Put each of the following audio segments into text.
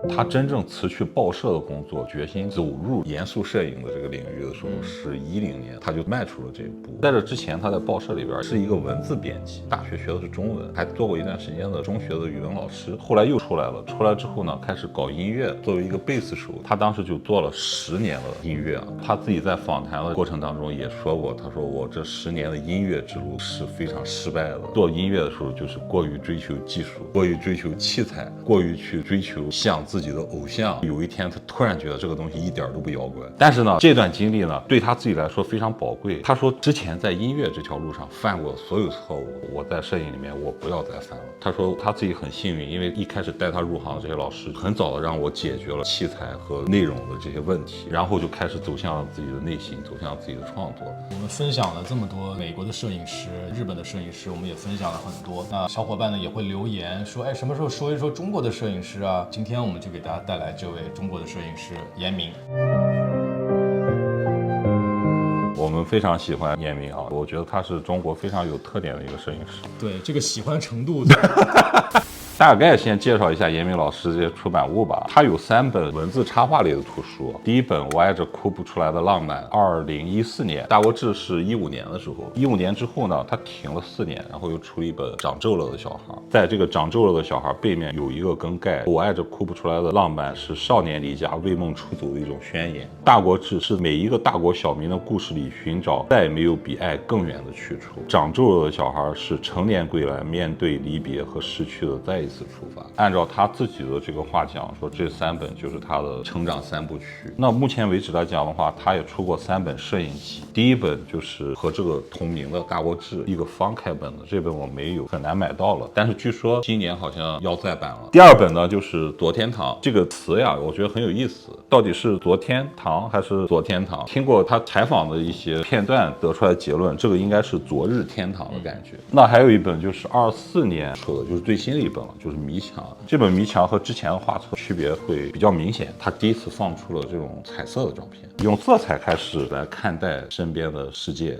他真正辞去报社的工作，决心走入严肃摄影的这个领域的时候，是10年，他就迈出了这一步。在这之前，他在报社里边是一个文字编辑，大学学的是中文，还做过一段时间的中学的语文老师。后来又出来了，出来之后呢，开始搞音乐，作为一个贝斯手，他当时就做了10年的音乐啊。他自己在访谈的过程当中也说过，他说我这10年的音乐之路是非常失败的。做音乐的时候就是过于追求技术，过于追求器材，过于去追求像自己的偶像。有一天他突然觉得这个东西一点都不摇滚。但是呢，这段经历呢，对他自己来说非常宝贵。他说之前在音乐这条路上犯过所有错误，我在摄影里面我不要再犯了。他说他自己很幸运，因为一开始带他入行的这些老师很早的让我解决了器材和内容的这些问题，然后就开始走向了自己的内心，走向自己的创作。我们分享了这么多美国的摄影师、日本的摄影师，我们也分享了很多。那小伙伴呢也会留言说，哎，什么时候说一说中国的摄影师啊？今天我们就给大家带来这位中国的摄影师严明。我们非常喜欢严明啊，我觉得他是中国非常有特点的一个摄影师。对，这个喜欢程度大概先介绍一下严明老师这些出版物吧。他有3本文字插画类的图书，第一本《我爱这哭不出来的浪漫》，2014年，大国志是15年的时候，15年之后呢，他停了4年，然后又出了一本《长皱了的小孩》。在这个长皱了的小孩背面有一个更盖，我爱这哭不出来的浪漫是少年离家为梦出走的一种宣言。大国志是每一个大国小民的故事里寻找再没有比爱更远的去处。长皱了的小孩是成年归来面对离别和失去的再一次出发。按照他自己的这个话讲，说这3本就是他的成长3部曲。那目前为止来讲的话，他也出过3本摄影集，第一本就是和这个同名的大国志，一个方开本的，这本我没有，很难买到了，但是据说今年好像要再版了。第二本呢就是昨天堂，这个词呀我觉得很有意思，到底是昨天堂还是昨天堂？听过他采访的一些片段得出来的结论，这个应该是昨日天堂的感觉。那还有一本就是24年出的，就是最新的一本了，就是迷墙。这本迷墙和之前的画册区别会比较明显，他第一次放出了这种彩色的照片，用色彩开始来看待身边的世界。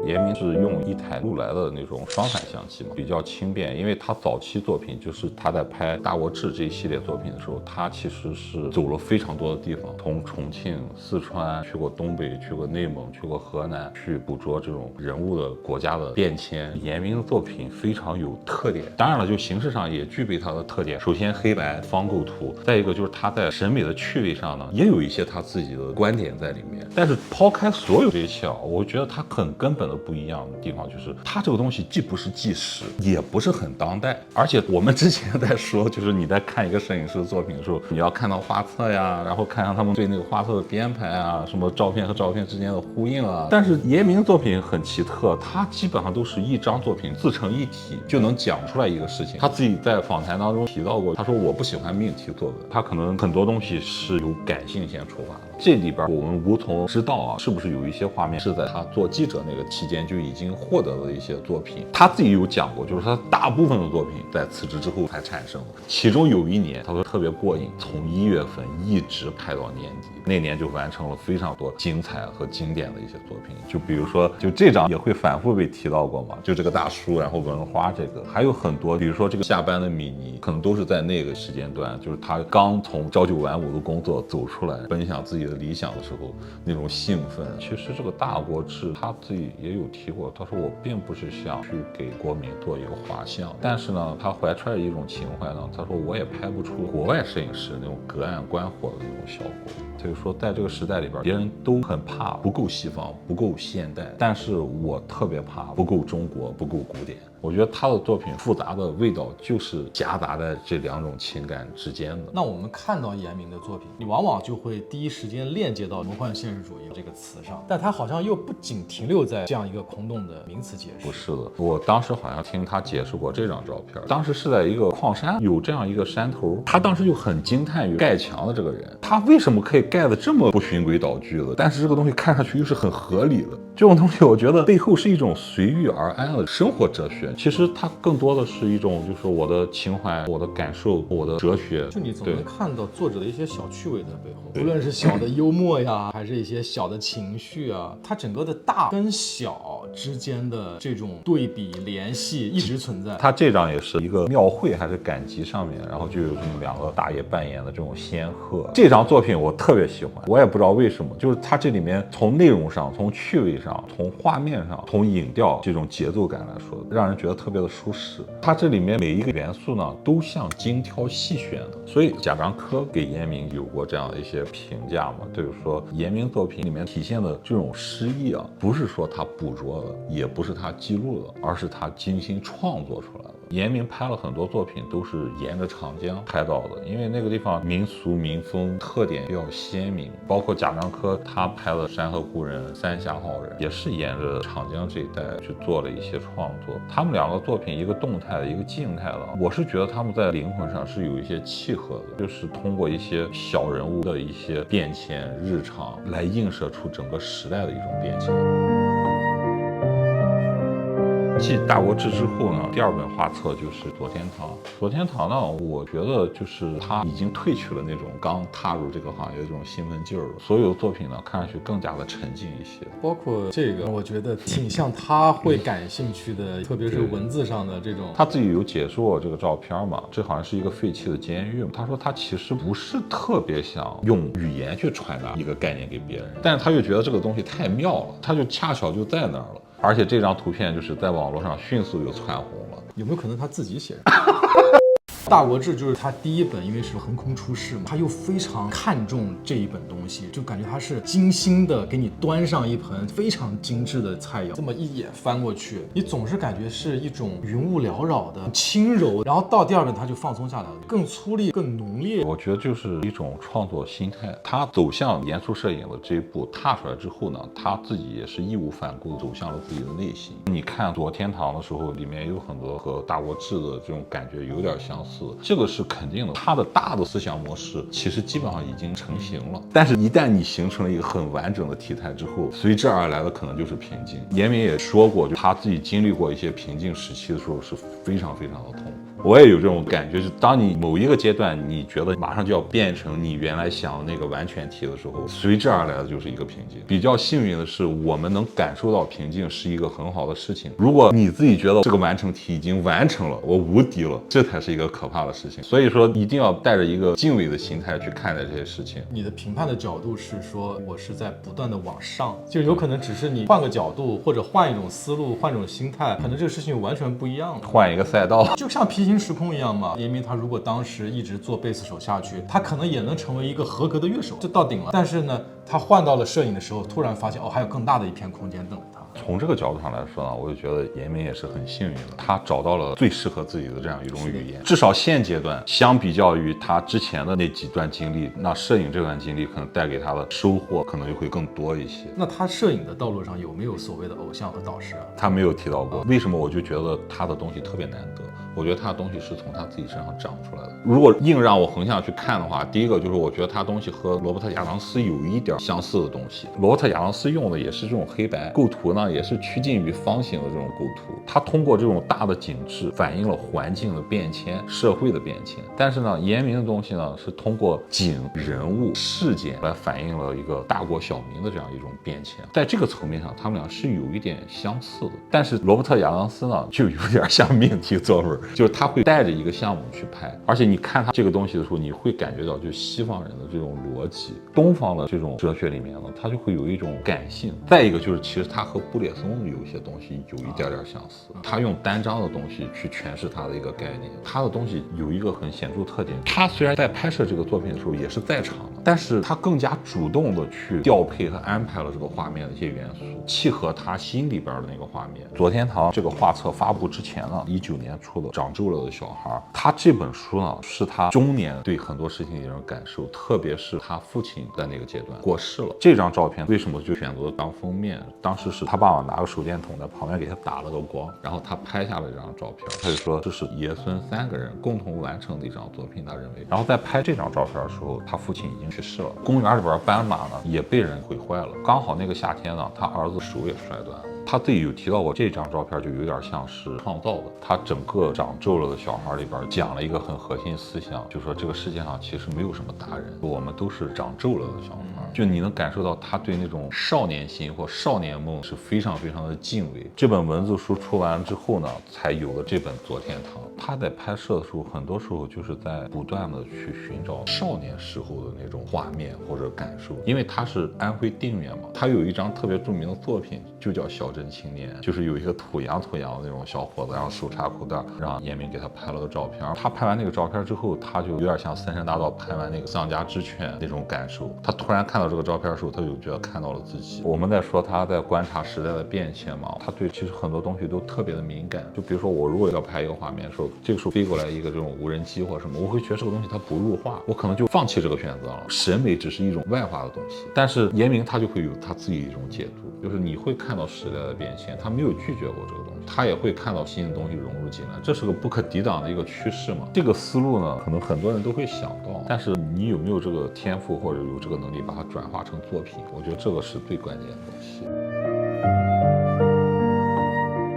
严明是用一台禄来的那种双反相机嘛，比较轻便。因为他早期作品就是他在拍大国志这一系列作品的时候，他其实是走了非常多的地方，从重庆、四川去过东北，去过内蒙，去过河南，去捕捉这种人物的国家的变迁。严明的作品非常有特点，当然了，就形式上也具备他的特点。首先黑白方构图，再一个就是他在审美的趣味上呢，也有一些他自己的观点在里面。但是抛开所有这一切啊，我觉得他很根本的不一样的地方就是它这个东西既不是纪实，也不是很当代。而且我们之前在说，就是你在看一个摄影师的作品的时候，你要看到画册呀，然后看上他们对那个画册的编排啊，什么照片和照片之间的呼应啊。但是严明作品很奇特，他基本上都是一张作品自成一体，就能讲出来一个事情。他自己在访谈当中提到过，他说我不喜欢命题作文，他可能很多东西是由感性先出发的。这里边我们无从知道啊，是不是有一些画面是在他做记者那个期间就已经获得了一些作品。他自己有讲过，就是他大部分的作品在辞职之后才产生的。其中有一年他说特别过瘾，从1月份一直拍到年底，那年就完成了非常多精彩和经典的一些作品。就比如说，就这张也会反复被提到过嘛，就这个大叔，然后文花这个，还有很多，比如说这个下班的米妮，可能都是在那个时间段，就是他刚从朝9晚5的工作走出来，奔向自己的理想的时候那种兴奋。其实这个大国志他自己也有提过，他说我并不是想去给国民做一个画像，但是呢他怀揣着一种情怀呢，他说我也拍不出国外摄影师那种隔岸观火的那种效果。所以说在这个时代里边，别人都很怕不够西方，不够现代，但是我特别怕不够中国，不够古典。我觉得他的作品复杂的味道就是夹杂在这2种情感之间的。那我们看到严明的作品，你往往就会第一时间链接到魔幻现实主义这个词上，但他好像又不仅停留在这样一个空洞的名词解释。不是的，我当时好像听他解释过这张照片，当时是在一个矿山，有这样一个山头，他当时就很惊叹于盖墙的这个人，他为什么可以盖得这么不循规蹈矩的，但是这个东西看上去又是很合理的。这种东西我觉得背后是一种随遇而安的生活哲学，其实它更多的是一种就是我的情怀，我的感受，我的哲学。就你总能看到作者的一些小趣味在背后，无论是小的幽默呀，还是一些小的情绪啊，它整个的大跟小之间的这种对比联系一直存在。他这张也是一个庙会还是赶集上面，然后就有这么2个大爷扮演的这种仙鹤。这张作品我特别喜欢，我也不知道为什么，就是它这里面从内容上、从趣味上、从画面上、从影调这种节奏感来说，让人觉得特别的舒适。它这里面每一个元素呢，都像精挑细选的。所以贾樟柯给严明有过这样的一些评价嘛，就是说严明作品里面体现的这种诗意啊，不是说他捕捉的，也不是他记录的，而是他精心创作出来的。严明拍了很多作品都是沿着长江拍到的，因为那个地方民俗民风特点比较鲜明，包括贾樟柯他拍了《山河故人》《三峡好人》，也是沿着长江这一带去做了一些创作。他们2个作品，一个动态的，一个静态的，我是觉得他们在灵魂上是有一些契合的，就是通过一些小人物的一些变迁日常来映射出整个时代的一种变迁。继《大国志》之后呢，第2本画册就是《左天堂》。《左天堂》呢，我觉得就是他已经褪去了那种刚踏入这个行业的这种兴奋劲儿了，所有的作品呢看上去更加的沉静一些。包括这个，我觉得挺像他会感兴趣的，特别是文字上的这种。他自己有解说这个照片嘛，这好像是一个废弃的监狱。他说他其实不是特别想用语言去传达一个概念给别人，但是他又觉得这个东西太妙了，他就恰巧就在那儿了。而且这张图片就是在网络上迅速就窜红了。有没有可能他自己写的？大国志就是他第1本，因为是横空出世嘛，他又非常看重这一本东西，就感觉他是精心的给你端上一盆非常精致的菜肴，这么一眼翻过去，你总是感觉是一种云雾缭绕的轻柔，然后到第2本他就放松下来了，更粗粝、更浓烈。我觉得就是一种创作心态。他走向严肃摄影的这一步踏出来之后呢，他自己也是义无反顾走向了自己的内心。你看《左天堂》的时候，里面有很多和《大国志》的这种感觉有点相似。这个是肯定的，他的大的思想模式其实基本上已经成型了，但是一旦你形成了一个很完整的题材之后，随之而来的可能就是瓶颈。严明也说过，就他自己经历过一些瓶颈时期的时候是非常非常的痛苦。我也有这种感觉，是当你某一个阶段你觉得马上就要变成你原来想的那个完全体的时候，随之而来的就是一个瓶颈。比较幸运的是，我们能感受到瓶颈是一个很好的事情。如果你自己觉得这个完成体已经完成了，我无敌了，这才是一个可怕的事情。所以说一定要带着一个敬畏的心态去看待这些事情。你的评判的角度是说我是在不断的往上，就有可能只是你换个角度或者换一种思路换一种心态，可能这个事情完全不一样了，换一个赛道，就像平行时空一样嘛。严明他如果当时一直做贝斯手下去，他可能也能成为一个合格的乐手，就到顶了。但是呢，他换到了摄影的时候，突然发现还有更大的一片空间等着他。从这个角度上来说呢，我就觉得严明也是很幸运的，他找到了最适合自己的这样一种语言。至少现阶段，相比较于他之前的那几段经历，那摄影这段经历可能带给他的收获可能就会更多一些。那他摄影的道路上有没有所谓的偶像和导师啊？他没有提到过。为什么我就觉得他的东西特别难得？我觉得他的东西是从他自己身上长出来的。如果硬让我横向去看的话，第一个就是我觉得他东西和罗伯特·亚当斯有一点相似的东西。罗伯特·亚当斯用的也是这种黑白构图呢，也是趋近于方形的这种构图。他通过这种大的景致反映了环境的变迁、社会的变迁。但是呢，严明的东西呢是通过景、人物、事件来反映了一个大国小民的这样一种变迁。在这个层面上，他们俩是有一点相似的。但是罗伯特·亚当斯呢，就有点像命题作文。就是他会带着一个项目去拍，而且你看他这个东西的时候，你会感觉到就是西方人的这种逻辑，东方的这种哲学里面呢，他就会有一种感性。再一个就是，其实他和布列松有一些东西有一点相似，他用单张的东西去诠释他的一个概念。他的东西有一个很显著特点，他虽然在拍摄这个作品的时候也是在场的，但是他更加主动的去调配和安排了这个画面的一些元素，契合他心里边的那个画面。左天堂这个画册发布之前呢，19年出的长皱了的小孩，他这本书呢是他中年对很多事情的一种感受，特别是他父亲在那个阶段过世了。这张照片为什么就选择当封面？当时是他爸爸拿个手电筒在旁边给他打了个光，然后他拍下了这张照片，他就说这是爷孙3个人共同完成的一张作品，他认为。然后在拍这张照片的时候，他父亲已经去世了，公园里边斑马呢也被人毁坏了，刚好那个夏天呢，他儿子手也摔断了。他自己有提到过，这张照片就有点像是创造的。他整个长皱了的小孩里边讲了一个很核心思想，就说这个世界上其实没有什么大人，我们都是长皱了的小孩。就你能感受到他对那种少年心或少年梦是非常非常的敬畏。这本文字书出完之后呢，才有了这本《左天堂》。他在拍摄的时候，很多时候就是在不断的去寻找少年时候的那种画面或者感受，因为他是安徽定远嘛，他有一张特别著名的作品就叫《小镇青年》，就是有一个土洋的那种小伙子，然后手插口袋，让严明给他拍了个照片。他拍完那个照片之后，他就有点像森山大道拍完那个丧家之犬那种感受。他突然看到这个照片的时候，他就觉得看到了自己。我们在说他在观察时代的变迁嘛，他对其实很多东西都特别的敏感。就比如说我如果要拍一个画面的时候，这个时候飞过来一个这种无人机或什么，我会觉得这个东西它不入画，我可能就放弃这个选择了。审美只是一种外化的东西，但是严明他就会有他自己一种解读，就是你会看到时代的变迁，他没有拒绝过这个东西，他也会看到新的东西融入进来，这是个不可抵挡的一个趋势嘛。这个思路呢，可能很多人都会想到，但是你有没有这个天赋或者有这个能力把它转化成作品，我觉得这个是最关键的东西。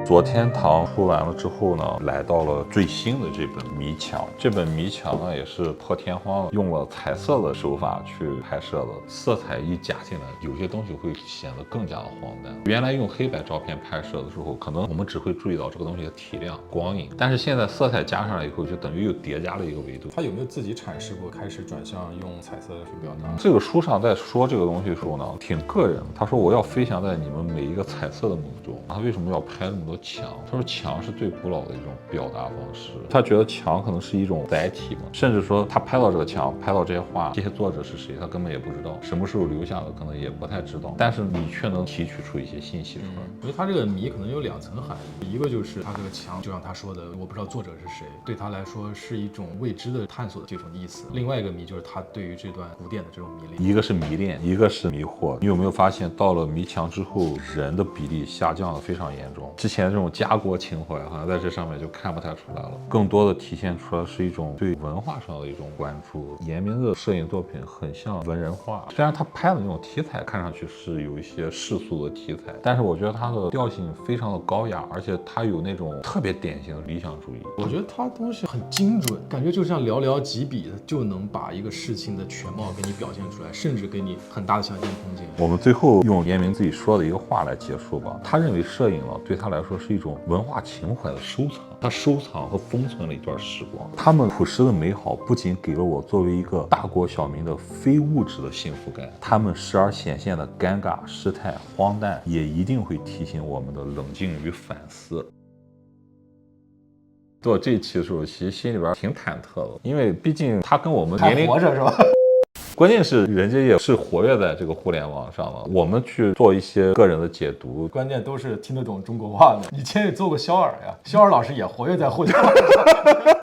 左天堂出完了之后呢，来到了最新的这本《迷墙》。这本《迷墙》呢，也是破天荒用了彩色的手法去拍摄的，色彩一加进来，有些东西会显得更加的荒诞。原来用黑白照片拍摄的时候，可能我们只会注意到这个东西的体量、光影，但是现在色彩加上来以后，就等于又叠加了一个维度。他有没有自己阐释过开始转向用彩色去表达？这个书上在说这个东西的时候呢，挺个人的。他说我要飞翔在你们每一个彩色的梦中。他为什么要拍那么多墙？他说墙是最古老的一种表达方式，他觉得墙可能是一种载体嘛，甚至说他拍到这个墙，拍到这些画，这些作者是谁，他根本也不知道，什么时候留下的可能也不太知道，但是你却能提取出一些信息出来。因为他这个谜可能有两层含义，一个就是他这个墙，就像他说的，我不知道作者是谁，对他来说是一种未知的探索的这种意思。另外一个谜就是他对于这段古典的这种迷恋，一个是迷恋，一个是迷惑。你有没有发现，到了迷墙之后，人的比例下降的非常严重？之前这种家国情怀好像在这上面就看不太出来了，更多的体现出来是一种对文化上的一种关注。严明的摄影作品很像文人画，虽然他拍的那种题材看上去是有一些世俗的题材，但是我觉得他的调性非常的高雅，而且他有那种特别典型的理想主义。我觉得他东西很精准，感觉就像寥寥几笔就能把一个事情的全貌给你表现出来，甚至给你很大的想象空间。我们最后用严明自己说的一个话来结束吧，他认为摄影对他来说是一种文化情怀的收藏，他收藏和封存了一段时光，他们朴实的美好不仅给了我作为一个大国小民的非物质的幸福感，他们时而显现的尴尬、失态、荒诞，也一定会提醒我们的冷静与反思。做这一期的时候，其实心里边挺忐忑的，因为毕竟他跟我们年龄还活着是吧？关键是人家也是活跃在这个互联网上了，我们去做一些个人的解读，关键都是听得懂中国话的。你前也做过肖尔呀，肖尔老师也活跃在互联网上。